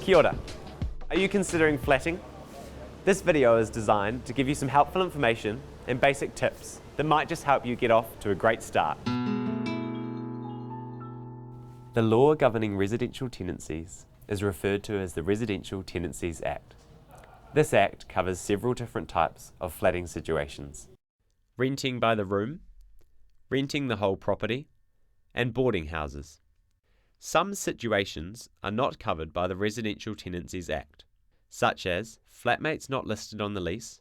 Kia ora. Are you considering flatting? This video is designed to give you some helpful information and basic tips that might just help you get off to a great start. The law governing residential tenancies is referred to as the Residential Tenancies Act. This act covers several different types of flatting situations: renting by the room, renting the whole property, and boarding houses. Some situations are not covered by the Residential Tenancies Act, such as flatmates not listed on the lease,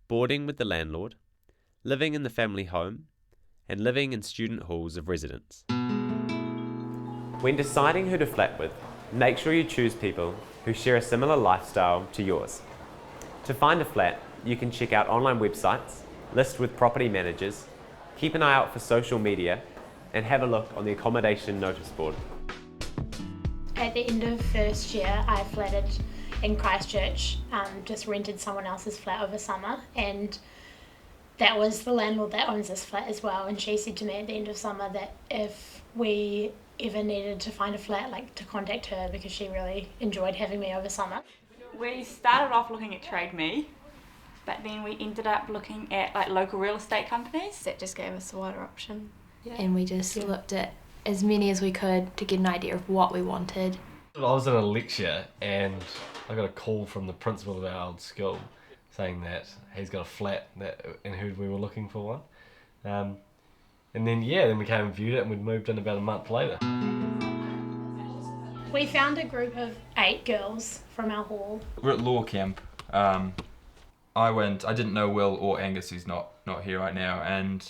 boarding with the landlord, living in the family home, and living in student halls of residence. When deciding who to flat with, make sure you choose people who share a similar lifestyle to yours. To find a flat, you can check out online websites, list with property managers, keep an eye out for social media, and have a look on the accommodation notice board. At the end of first year, I flatted in Christchurch, just rented someone else's flat over summer, and that was the landlord that owns this flat as well, and she said to me at the end of summer that if we ever needed to find a flat, to contact her because she really enjoyed having me over summer. We started off looking at Trade Me, but then we ended up looking at local real estate companies. That just gave us a wider option. Yeah. And we just looked at as many as we could to get an idea of what we wanted. I was in a lecture and I got a call from the principal of our old school saying that he's got a flat and heard we were looking for one. And then we came and viewed it, and we'd moved in about a month later. We found a group of 8 girls from our hall. We're at law camp. I didn't know Will or Angus, who's not here right now, and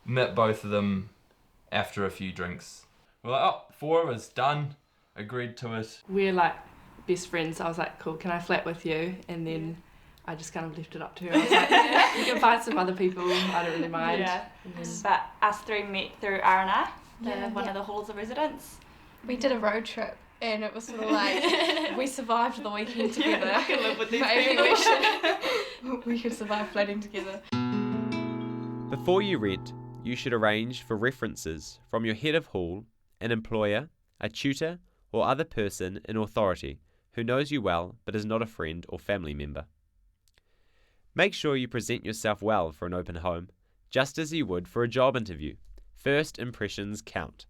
met both of them after a few drinks. We're like, oh, 4 of us, done, agreed to it. We're best friends, so I was like, cool, can I flat with you? And then I just kind of left it up to her. I was like, yeah, you can find some other people, I don't really mind. Yeah. But us 3 met through R&R, one of the halls of residence. We did a road trip and it was sort of we survived the weekend together. I can live with these people. We could survive flatting together. Before you rent, you should arrange for references from your head of hall, an employer, a tutor, or other person in authority who knows you well but is not a friend or family member. Make sure you present yourself well for an open home, just as you would for a job interview. First impressions count.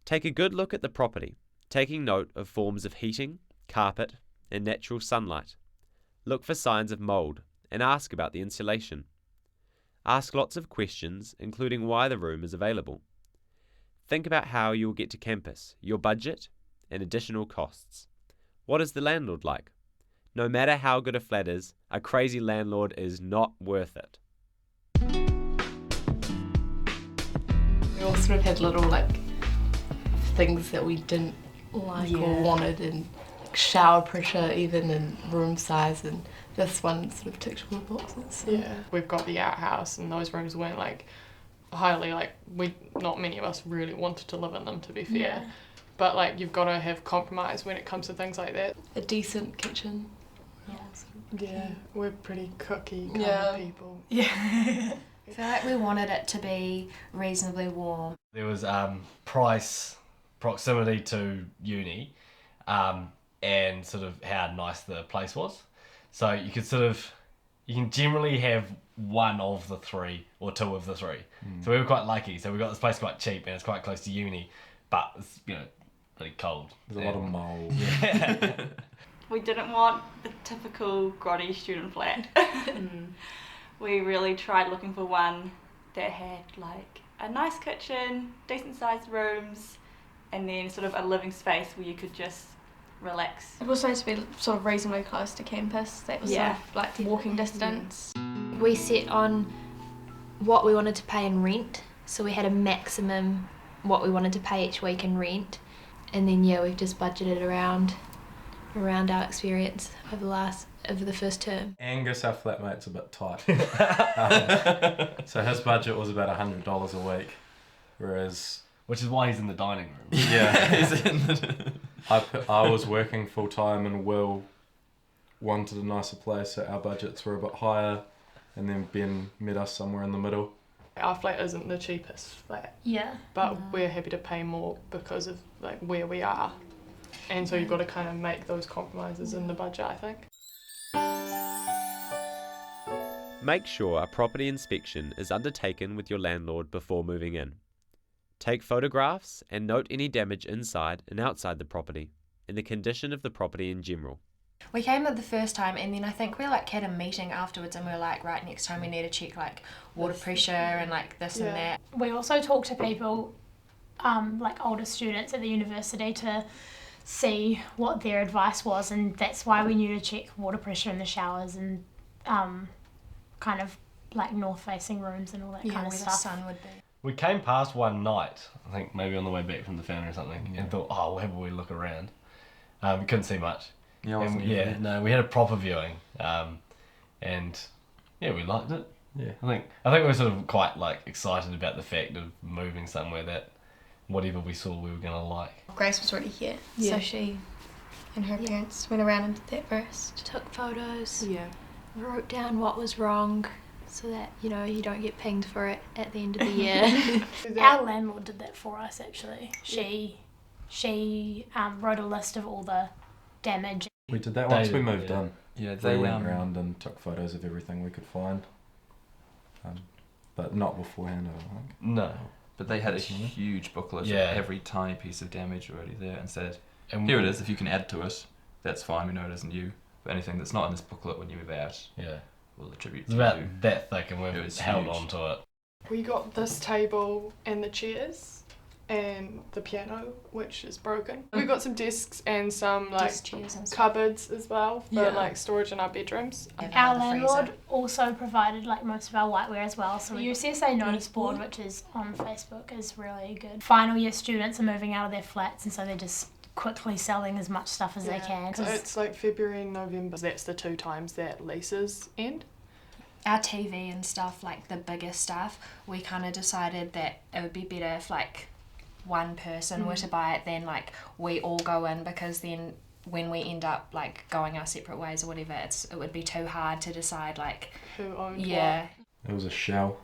Take a good look at the property, taking note of forms of heating, carpet, and natural sunlight. Look for signs of mould and ask about the insulation. Ask lots of questions, including why the room is available. Think about how you will get to campus, your budget, and additional costs. What is the landlord like? No matter how good a flat is, a crazy landlord is not worth it. We all sort of had little things that we didn't like or wanted, and shower pressure even, and room size, and this one sort of ticked all the boxes. So. Yeah, we've got the outhouse, and those rooms weren't highly not many of us really wanted to live in them, to be fair. Yeah. But you've got to have compromise when it comes to things like that. A decent kitchen. Yeah, we're pretty cookie kind of people. Yeah. I feel like we wanted it to be reasonably warm. There was proximity to uni, and sort of how nice the place was. So you can generally have one of the 3 or 2 of the 3. So we were quite lucky. So we got this place quite cheap and it's quite close to uni, but it's pretty cold. There's a lot of mould. Yeah. We didn't want the typical grotty student flat. We really tried looking for one that had a nice kitchen, decent sized rooms, and then sort of a living space where you could just relax. It was supposed to be sort of reasonably close to campus. That was sort of walking distance. We set on what we wanted to pay in rent, so we had a maximum what we wanted to pay each week in rent, and then we've just budgeted around our experience over the first term. Angus, our flatmate's a bit tight. So his budget was about $100 a week, whereas... Which is why he's in the dining room. Yeah. He's in the... I was working full time, and Will wanted a nicer place, so our budgets were a bit higher, and then Ben met us somewhere in the middle. Our flat isn't the cheapest flat. Yeah. But we're happy to pay more because of where we are. And so you've got to kind of make those compromises in the budget, I think. Make sure a property inspection is undertaken with your landlord before moving in. Take photographs and note any damage inside and outside the property and the condition of the property in general. We came up the first time and then I think we like had a meeting afterwards and we were like, right, next time we need to check like water pressure and like this and that. We also talked to people, like older students at the university, to see what their advice was, and that's why we knew to check water pressure in the showers and kind of like north facing rooms and all that kind of where stuff. the sun would be. We came past one night, I think maybe on the way back from the foundry or something, and thought, oh, we'll have a wee look around. We couldn't see much. Yeah, I wasn't And, no, we had a proper viewing, and yeah, we liked it. Yeah. I think we were sort of quite like excited about the fact of moving somewhere that whatever we saw we were gonna like. Grace was already here, Yeah. so she and her parents went around and did that first. Took photos, Yeah. wrote down what was wrong so that, you know, you don't get pinged for it at the end of the year. Our landlord did that for us actually. She wrote a list of all the damage. We did that once we moved yeah. in. Yeah, They they went around and took photos of everything we could find. But not beforehand, I don't think. No. But they had a huge booklet Yeah. of every tiny piece of damage already there and said, And here it is, if you can add to it, that's fine, we know it isn't you. But anything that's not in this booklet when you move out, Yeah. we'll attribute It's to about you. that thick and It we've was held huge. on to it. We got this table and the chairs and the piano, which is broken. We got some desks and some like Desk chairs and stuff. cupboards as well for Yeah. like storage in our bedrooms. Our landlord also provided like most of our whiteware as well. So the UCSA notice board, which is on Facebook, is really good. Final year students are moving out of their flats, and so they're just quickly selling as much stuff as they can. So it's like February and November. That's the 2 times that leases end. Our TV and stuff, like the bigger stuff, we kind of decided that it would be better if like one person were to buy it than like we all go in, because then when we end up like going our separate ways or whatever, it would be too hard to decide like Who owned yeah. It was a shell,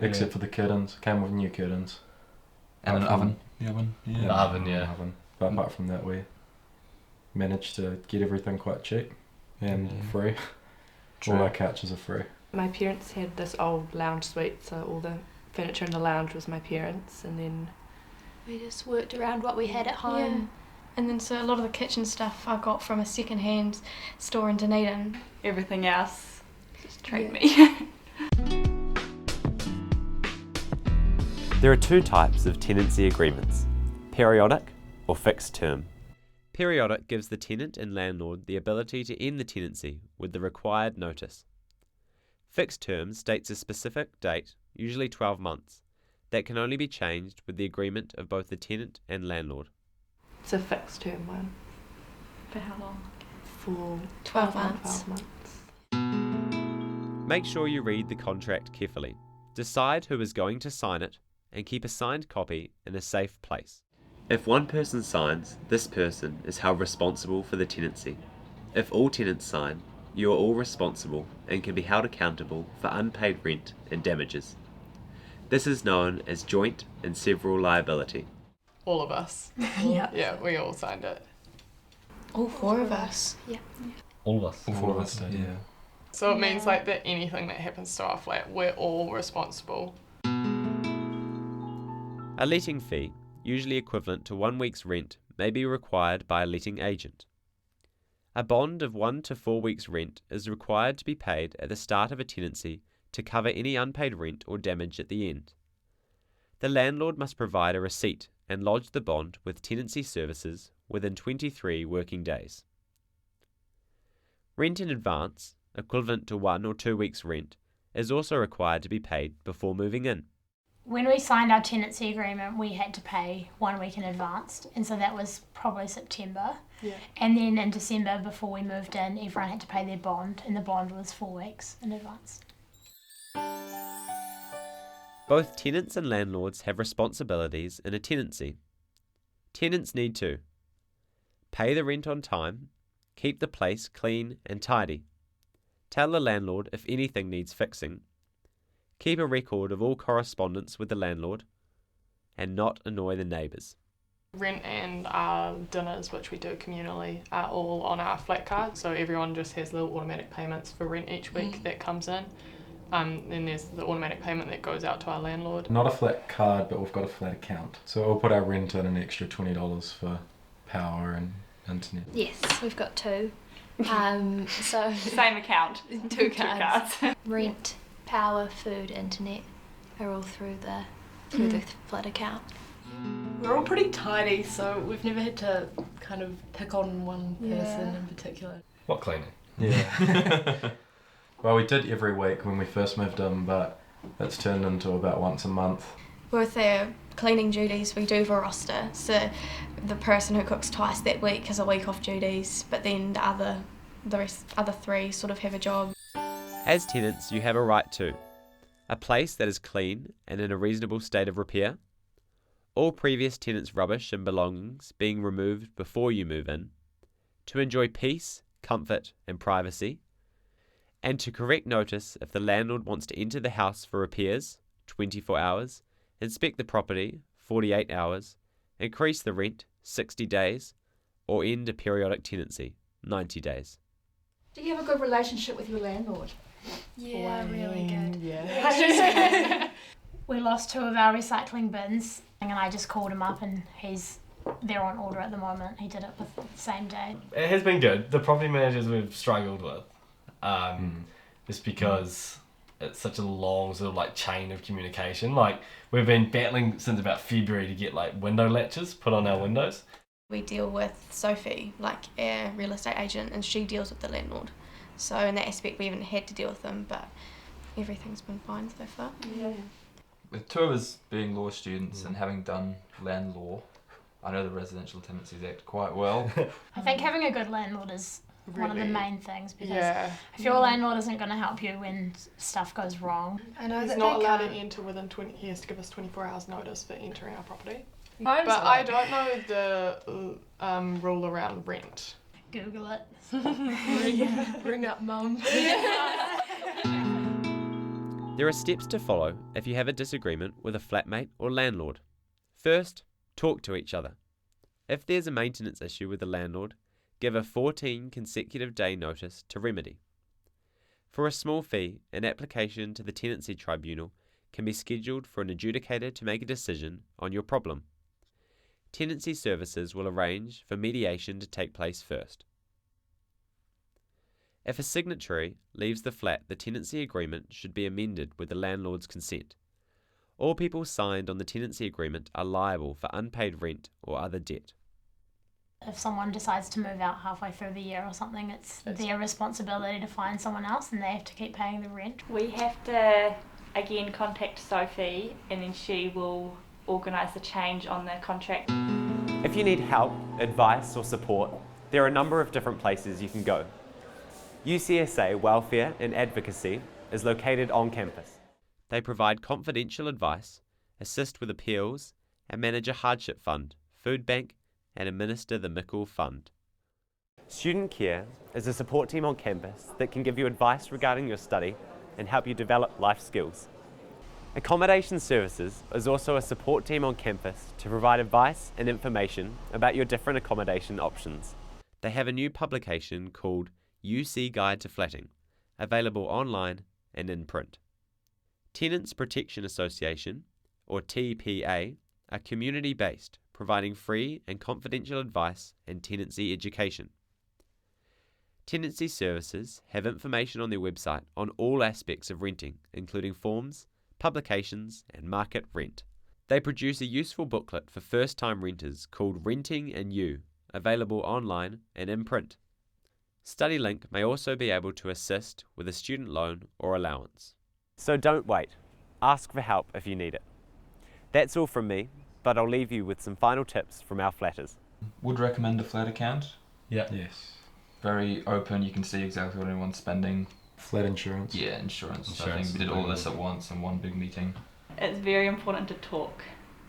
except for the curtains. Came with new curtains. And an Apart from- oven. The oven, yeah. The oven, yeah. An oven. But apart from that, we managed to get everything quite cheap and free. True. All our couches are free. My parents had this old lounge suite, so all the furniture in the lounge was my parents, and then We just worked around what we had at home. Yeah. And then so a lot of the kitchen stuff I got from a second-hand store in Dunedin. Everything else, just trade Yeah. me. There are 2 types of tenancy agreements: periodic or fixed term. Periodic gives the tenant and landlord the ability to end the tenancy with the required notice. Fixed term states a specific date, usually 12 months, that can only be changed with the agreement of both the tenant and landlord. it's a fixed term one For how long? for 12 months. 12 months. Make sure you read the contract carefully. Decide who is going to sign it and keep a signed copy in a safe place. If one person signs, this person is held responsible for the tenancy. If all tenants sign, you are all responsible and can be held accountable for unpaid rent and damages. This is known as joint and several liability. All of us. Yeah, we all signed it. All 4 of us. All of us. All 4 of us did, yeah. So it means like that anything that happens to our flat, we're all responsible. A letting fee, usually equivalent to 1 week's rent, may be required by a letting agent. A bond of 1 to 4 weeks' rent is required to be paid at the start of a tenancy to cover any unpaid rent or damage at the end. The landlord must provide a receipt and lodge the bond with tenancy services within 23 working days. Rent in advance, equivalent to 1 or 2 weeks' rent, is also required to be paid before moving in. When we signed our tenancy agreement, we had to pay 1 week in advance, and so that was probably September. Yeah. And then in December, before we moved in, everyone had to pay their bond, and the bond was 4 weeks in advance. Both tenants and landlords have responsibilities in a tenancy. Tenants need to pay the rent on time, keep the place clean and tidy, tell the landlord if anything needs fixing, keep a record of all correspondence with the landlord, and not annoy the neighbours. Rent and our dinners, which we do communally, are all on our flat card, so everyone just has little automatic payments for rent each week that comes in. Then there's the automatic payment that goes out to our landlord. Not a flat card, but we've got a flat account. So we'll put our rent in an extra $20 for power and internet. Yes, we've got two. So Same account. two cards. Rent, power, food, internet are all through the flat account. We're all pretty tidy, so we've never had to kind of pick on one person in particular. What cleaning? Yeah. Well, we did every week when we first moved in, but it's turned into about once a month. With their cleaning duties, we do have a roster, so the person who cooks twice that week has a week off duties, but then the other three sort of have a job. As tenants, you have a right to a place that is clean and in a reasonable state of repair, all previous tenants' rubbish and belongings being removed before you move in, to enjoy peace, comfort and privacy, and to correct notice if the landlord wants to enter the house for repairs, 24 hours, inspect the property, 48 hours, increase the rent, 60 days, or end a periodic tenancy, 90 days. Do you have a good relationship with your landlord? Yeah, really good. Yeah. We lost 2 of our recycling bins, and I just called him up, and they're on order at the moment. He did it the same day. It has been good. The property managers we've struggled with, just because it's such a long sort of like chain of communication. Like we've been battling since about February to get like window latches put on our windows. We deal with Sophie, like our real estate agent, and she deals with the landlord. So in that aspect, we haven't had to deal with them, but everything's been fine so far. Yeah. With 2 of us being law students and having done land law, I know the Residential Tenancies Act quite well. I think having a good landlord is one of the Really? main things, because if your Yeah. landlord isn't going to help you when stuff goes wrong. I know He's that not they allowed to can't. enter within 20. He has to give us 24 hours notice for entering our property. Homes But are I like- don't know the rule around rent. Google it. Bring up mum. There are steps to follow if you have a disagreement with a flatmate or landlord. First, talk to each other. If there's a maintenance issue with the landlord, give a 14 consecutive day notice to remedy. For a small fee, an application to the Tenancy Tribunal can be scheduled for an adjudicator to make a decision on your problem. Tenancy Services will arrange for mediation to take place first. If a signatory leaves the flat, the tenancy agreement should be amended with the landlord's consent. All people signed on the tenancy agreement are liable for unpaid rent or other debt. If someone decides to move out halfway through the year or something, it's their responsibility to find someone else, and they have to keep paying the rent. We have to again contact Sophie, and then she will organise the change on the contract. If you need help, advice or support, there are a number of different places you can go. UCSA Welfare and Advocacy is located on campus. They provide confidential advice, assist with appeals, and manage a hardship fund, food bank, and administer the Mickle Fund. Student Care is a support team on campus that can give you advice regarding your study and help you develop life skills. Accommodation Services is also a support team on campus to provide advice and information about your different accommodation options. They have a new publication called UC Guide to Flatting, available online and in print. Tenants Protection Association, or TPA, are community-based, providing free and confidential advice and tenancy education. Tenancy Services have information on their website on all aspects of renting, including forms, publications, and market rent. They produce a useful booklet for first-time renters called Renting and You, available online and in print. StudyLink may also be able to assist with a student loan or allowance. So don't wait. Ask for help if you need it. That's all from me, but I'll leave you with some final tips from our flatters. Would recommend a flat account. Yeah. Yes. Very open, you can see exactly what anyone's spending. Flat insurance. Yeah, insurance. So I Insurance think we is did all very this at once in one big meeting. It's very important to talk,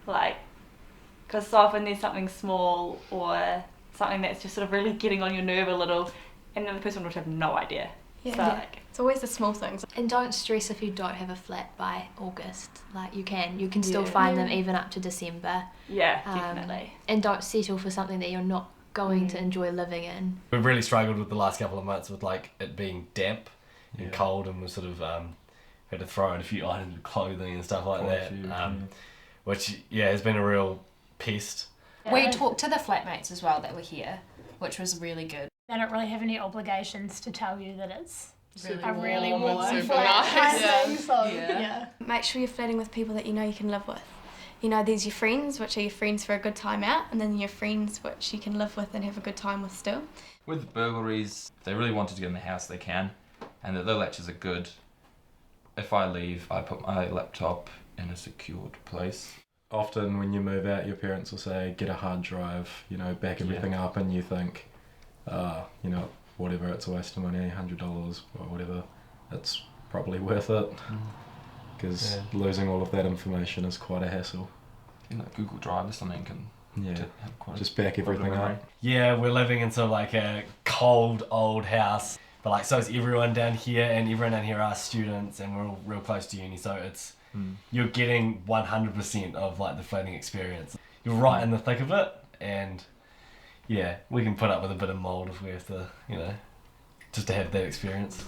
because so often there's something small or something that's just sort of really getting on your nerve a little, and the other person would have no idea. Yeah. So, It's always the small things. And don't stress if you don't have a flat by August. Like you can still find them even up to December. yeah, definitely. And don't settle for something that you're not going to enjoy living in. We've really struggled with the last couple of months with like it being damp and cold, and we sort of had to throw in a few items of clothing and stuff like that, which has been a real pest. We talked to the flatmates as well that were here, which was really good. They don't really have any obligations to tell you that it's Really a really warm warm and super flat kind of nice. thing. So Yeah. Make sure you're flatting with people that you know you can live with. You know, there's your friends, which are your friends for a good time out, and then your friends which you can live with and have a good time with still. With burglaries, if they really wanted to get in the house, they can, and the latches are good. If I leave, I put my laptop in a secured place. Often when you move out, your parents will say, get a hard drive, back everything up, and you think, whatever, it's a waste of money, $100 or whatever, it's probably worth it. Because losing all of that information is quite a hassle. Google Drive or something can have quite just back everything up. Yeah, we're living in sort of like a cold old house, but like so is everyone down here, and everyone down here are students, and we're all real close to uni, so it's you're getting 100% of like the flatting experience. You're right in the thick of it, and we can put up with a bit of mold if we have to, just to have that experience.